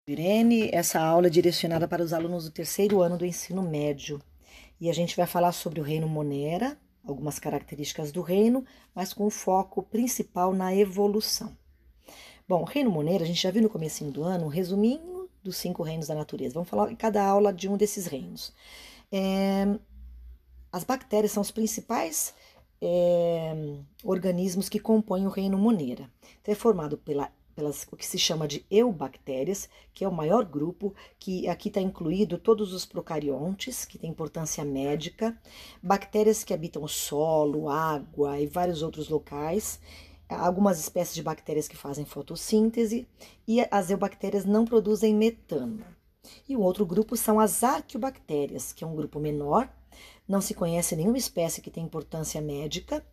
Irene, essa aula é direcionada para os alunos do terceiro ano do ensino médio. E a gente vai falar sobre o reino Monera, algumas características do reino, mas com o foco principal na evolução. Bom, o reino Monera, a gente já viu no comecinho do ano um resuminho dos 5 reinos da natureza. Vamos falar em cada aula de um desses reinos. As bactérias são os principais organismos que compõem o reino Monera. Então, é formado pelas o que se chama de eubactérias, que é o maior grupo, que aqui está incluído todos os procariontes, que tem importância médica, bactérias que habitam o solo, água e vários outros locais, algumas espécies de bactérias que fazem fotossíntese, e as eubactérias não produzem metano. E o outro grupo são as arqueobactérias, que é um grupo menor, não se conhece nenhuma espécie que tem importância médica.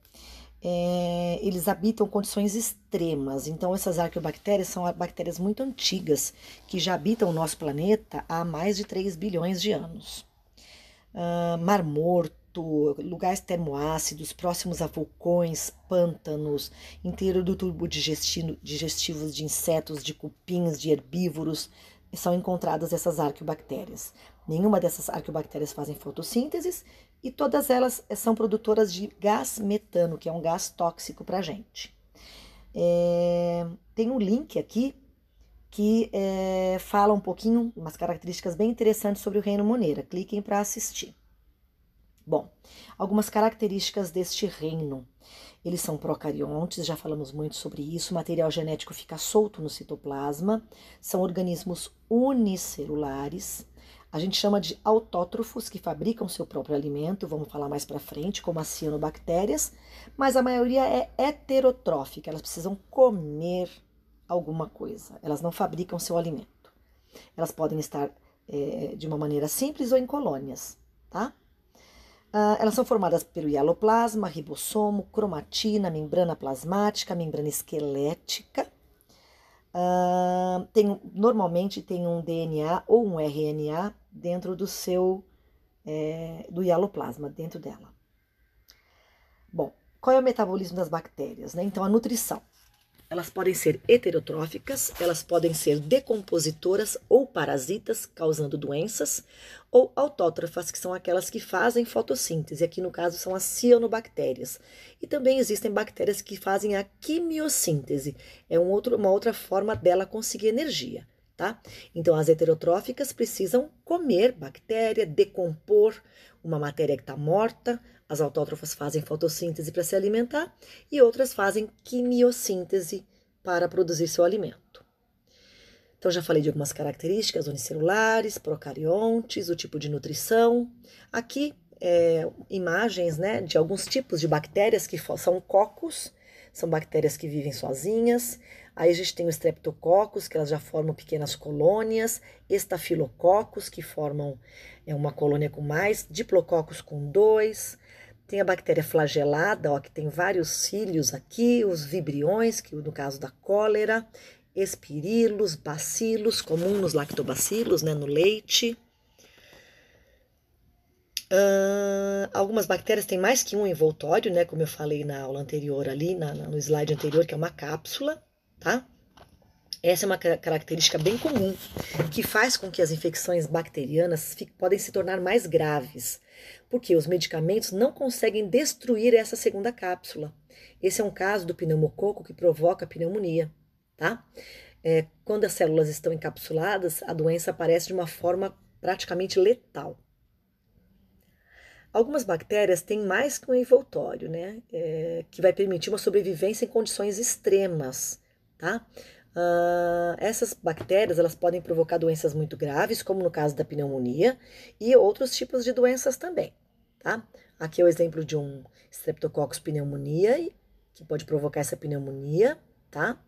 Eles habitam condições extremas, então essas arqueobactérias são bactérias muito antigas, que já habitam o nosso planeta há mais de 3 bilhões de anos. Mar Morto, lugares termoácidos, próximos a vulcões, pântanos, inteiro do tubo digestivos de insetos, de cupins, de herbívoros, são encontradas essas arqueobactérias. Nenhuma dessas arqueobactérias fazem fotossíntese e todas elas são produtoras de gás metano, que é um gás tóxico para a gente. Tem um link aqui que fala um pouquinho, umas características bem interessantes sobre o reino Monera. Cliquem para assistir. Bom, algumas características deste reino. Eles são procariontes, já falamos muito sobre isso, o material genético fica solto no citoplasma, são organismos unicelulares, a gente chama de autótrofos, que fabricam seu próprio alimento, vamos falar mais para frente, como as cianobactérias, mas a maioria é heterotrófica, elas precisam comer alguma coisa, elas não fabricam seu alimento. Elas podem estar de uma maneira simples ou em colônias, tá? Elas são formadas pelo hialoplasma, ribossomo, cromatina, membrana plasmática, membrana esquelética. Normalmente tem um DNA ou um RNA dentro do do hialoplasma, dentro dela. Bom, qual é o metabolismo das bactérias, né? Então, a nutrição. Elas podem ser heterotróficas, elas podem ser decompositoras ou parasitas, causando doenças, ou autótrofas, que são aquelas que fazem fotossíntese. Aqui, no caso, são as cianobactérias. E também existem bactérias que fazem a quimiossíntese. É uma outra forma dela conseguir energia, tá? Então, as heterotróficas precisam comer bactéria, decompor uma matéria que está morta. As autótrofas fazem fotossíntese para se alimentar e outras fazem quimiossíntese para produzir seu alimento. Então, já falei de algumas características unicelulares, procariontes, o tipo de nutrição. Aqui, imagens, né, de alguns tipos de bactérias que são cocos, são bactérias que vivem sozinhas. Aí a gente tem o streptococcus, que elas já formam pequenas colônias, estafilococos, que formam uma colônia com mais, diplococcus com 2. Tem a bactéria flagelada, ó, que tem vários cílios aqui, os vibriões, que no caso da cólera, espirilos, bacilos, comum nos lactobacilos, né, no leite. Algumas bactérias têm mais que um envoltório, né, como eu falei na aula anterior ali, no slide anterior, que é uma cápsula, tá? Essa é uma característica bem comum, que faz com que as infecções bacterianas podem se tornar mais graves, porque os medicamentos não conseguem destruir essa segunda cápsula. Esse é um caso do pneumococo que provoca pneumonia, tá? Quando as células estão encapsuladas, a doença aparece de uma forma praticamente letal. Algumas bactérias têm mais que um envoltório, né? Que vai permitir uma sobrevivência em condições extremas, tá? Essas bactérias, elas podem provocar doenças muito graves, como no caso da pneumonia, e outros tipos de doenças também, tá? Aqui é o exemplo de um Streptococcus pneumoniae, que pode provocar essa pneumonia, tá?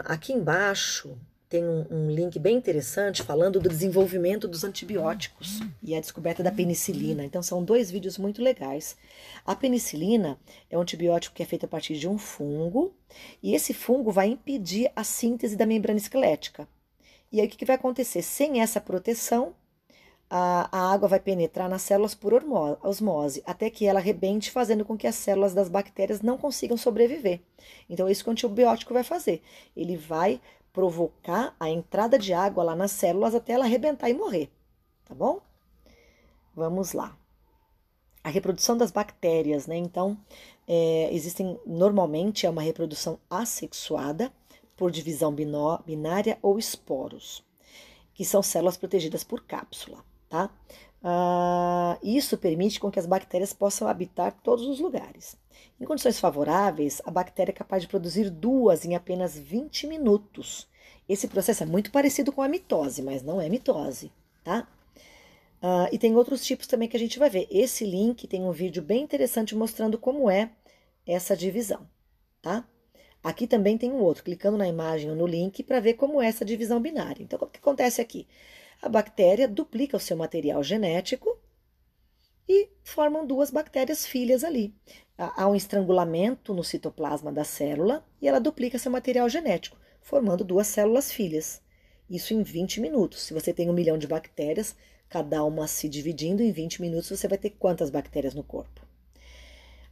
Aqui embaixo tem um link bem interessante falando do desenvolvimento dos antibióticos e a descoberta da penicilina. Então, são 2 vídeos muito legais. A penicilina é um antibiótico que é feito a partir de um fungo, e esse fungo vai impedir a síntese da membrana esquelética. E aí, o que vai acontecer? Sem essa proteção, a água vai penetrar nas células por osmose, até que ela arrebente, fazendo com que as células das bactérias não consigam sobreviver. Então, é isso que o antibiótico vai fazer. Ele vai provocar a entrada de água lá nas células até ela arrebentar e morrer, tá bom? Vamos lá. A reprodução das bactérias, né? Então, normalmente é uma reprodução assexuada por divisão binária ou esporos, que são células protegidas por cápsula, tá? Isso permite com que as bactérias possam habitar todos os lugares. Em condições favoráveis, a bactéria é capaz de produzir 2 em apenas 20 minutos. Esse processo é muito parecido com a mitose, mas não é mitose, tá? E tem outros tipos também que a gente vai ver. Esse link tem um vídeo bem interessante mostrando como é essa divisão, tá? Aqui também tem um outro, clicando na imagem ou no link para ver como é essa divisão binária. Então, o que acontece aqui? A bactéria duplica o seu material genético e formam 2 bactérias filhas ali. Há um estrangulamento no citoplasma da célula e ela duplica seu material genético, formando 2 células filhas. Isso em 20 minutos. Se você tem 1 milhão de bactérias, cada uma se dividindo em 20 minutos, você vai ter quantas bactérias no corpo?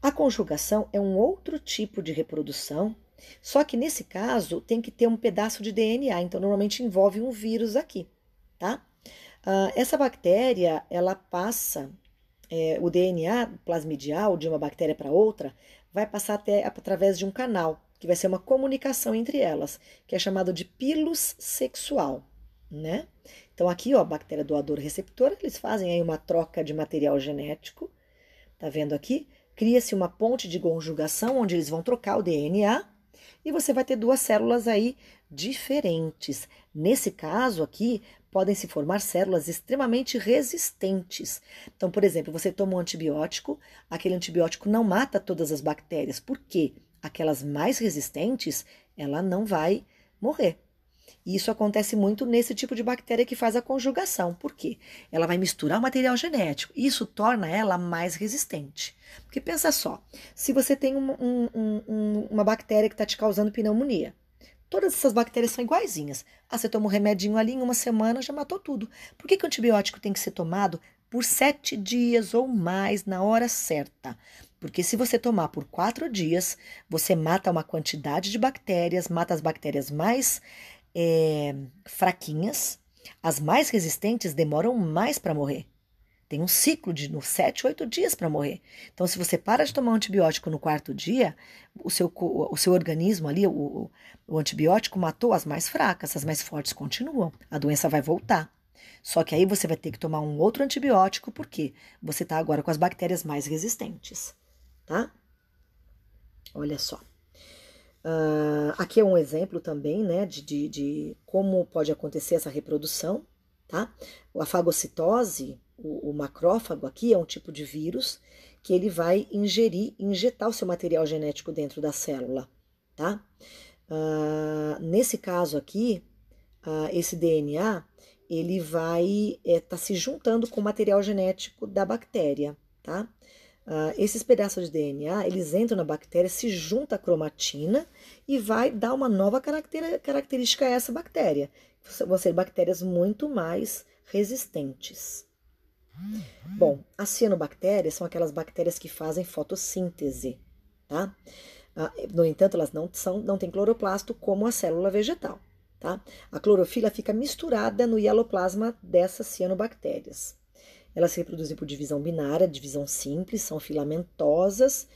A conjugação é um outro tipo de reprodução, só que nesse caso tem que ter um pedaço de DNA, então normalmente envolve um vírus aqui, tá? Essa bactéria, ela passa, o DNA plasmidial de uma bactéria para outra, vai passar até através de um canal, que vai ser uma comunicação entre elas, que é chamado de pilus sexual, né? Então aqui, ó, bactéria doador-receptor, eles fazem aí uma troca de material genético, tá vendo aqui? Cria-se uma ponte de conjugação onde eles vão trocar o DNA e você vai ter 2 células aí diferentes. Nesse caso aqui, podem se formar células extremamente resistentes. Então, por exemplo, você toma um antibiótico, aquele antibiótico não mata todas as bactérias. Por quê? Aquelas mais resistentes, ela não vai morrer. E isso acontece muito nesse tipo de bactéria que faz a conjugação. Por quê? Ela vai misturar o material genético. Isso torna ela mais resistente. Porque pensa só, se você tem uma bactéria que está te causando pneumonia, todas essas bactérias são iguaizinhas. Você toma um remedinho ali, em 1 semana já matou tudo. Por que o antibiótico tem que ser tomado por 7 dias ou mais na hora certa? Porque se você tomar por 4 dias, você mata uma quantidade de bactérias, mata as bactérias mais fraquinhas, as mais resistentes demoram mais para morrer. Tem um ciclo de 7, 8 dias para morrer. Então, se você para de tomar um antibiótico no 4º dia, o seu organismo ali, o antibiótico matou as mais fracas, as mais fortes continuam. A doença vai voltar. Só que aí você vai ter que tomar um outro antibiótico, porque você está agora com as bactérias mais resistentes, tá? Olha só. Aqui é um exemplo também, né, de como pode acontecer essa reprodução, tá? A fagocitose, o macrófago aqui é um tipo de vírus que ele vai injetar o seu material genético dentro da célula, tá? Nesse caso aqui, esse DNA, ele vai tá se juntando com o material genético da bactéria, tá? Esses pedaços de DNA, eles entram na bactéria, se junta a cromatina e vai dar uma nova característica a essa bactéria. Vão ser bactérias muito mais resistentes. Bom, as cianobactérias são aquelas bactérias que fazem fotossíntese, tá? No entanto, elas não têm cloroplasto como a célula vegetal, tá? A clorofila fica misturada no hialoplasma dessas cianobactérias. Elas se reproduzem por divisão binária, divisão simples, são filamentosas.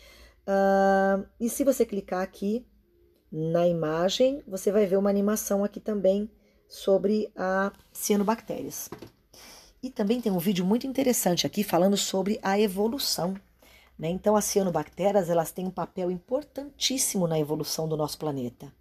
E se você clicar aqui na imagem, você vai ver uma animação aqui também sobre as cianobactérias. E também tem um vídeo muito interessante aqui falando sobre a evolução, né? Então, as cianobactérias, elas têm um papel importantíssimo na evolução do nosso planeta.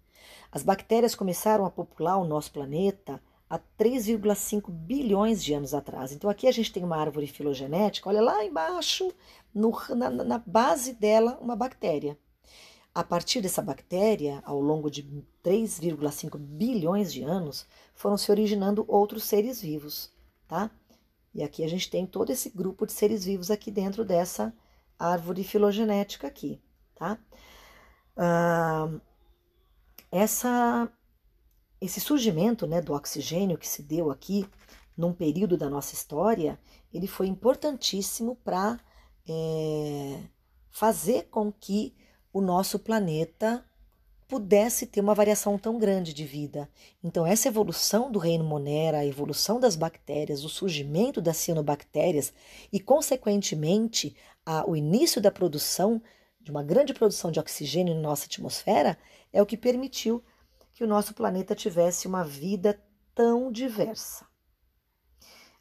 As bactérias começaram a popular o nosso planeta há 3,5 bilhões de anos atrás. Então, aqui a gente tem uma árvore filogenética, olha lá embaixo, na base dela, uma bactéria. A partir dessa bactéria, ao longo de 3,5 bilhões de anos, foram se originando outros seres vivos, tá? E aqui a gente tem todo esse grupo de seres vivos aqui dentro dessa árvore filogenética aqui, tá? Esse surgimento, né, do oxigênio que se deu aqui num período da nossa história, ele foi importantíssimo para fazer com que o nosso planeta pudesse ter uma variação tão grande de vida. Então, essa evolução do reino Monera, a evolução das bactérias, o surgimento das cianobactérias e, consequentemente, o início da produção, de uma grande produção de oxigênio na nossa atmosfera, é o que permitiu que o nosso planeta tivesse uma vida tão diversa.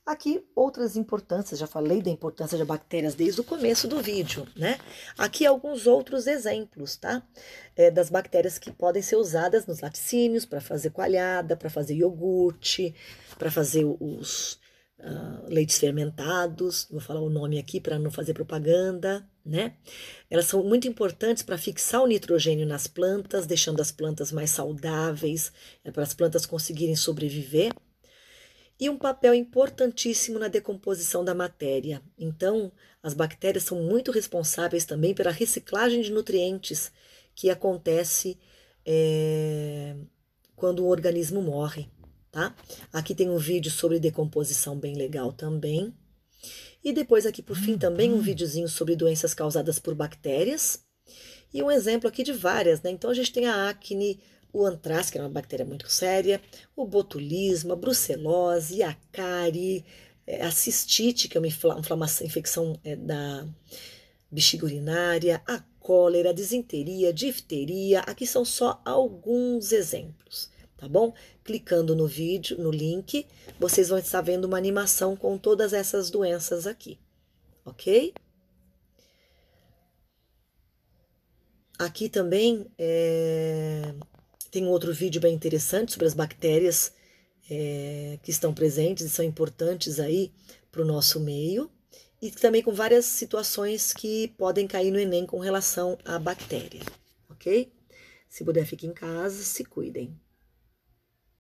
Aqui, outras importâncias, já falei da importância de bactérias desde o começo do vídeo, né? Aqui alguns outros exemplos, tá? Das bactérias que podem ser usadas nos laticínios, para fazer coalhada, para fazer iogurte, para fazer os leites fermentados, vou falar o nome aqui para não fazer propaganda, né? Elas são muito importantes para fixar o nitrogênio nas plantas, deixando as plantas mais saudáveis, para as plantas conseguirem sobreviver. E um papel importantíssimo na decomposição da matéria. Então, as bactérias são muito responsáveis também pela reciclagem de nutrientes que acontece quando o organismo morre, tá? Aqui tem um vídeo sobre decomposição bem legal também. E depois aqui por fim também um videozinho sobre doenças causadas por bactérias. E um exemplo aqui de várias, né? Então a gente tem a acne, o antrax, que é uma bactéria muito séria, o botulismo, a brucelose, a cárie, a cistite, que é uma inflamação, infecção da bexiga urinária, a cólera, a disenteria, difteria. Aqui são só alguns exemplos, tá bom? Clicando no vídeo, no link, vocês vão estar vendo uma animação com todas essas doenças aqui, ok? Aqui também tem um outro vídeo bem interessante sobre as bactérias que estão presentes e são importantes aí para o nosso meio. E também com várias situações que podem cair no Enem com relação à bactéria, ok? Se puder, fique em casa, se cuidem.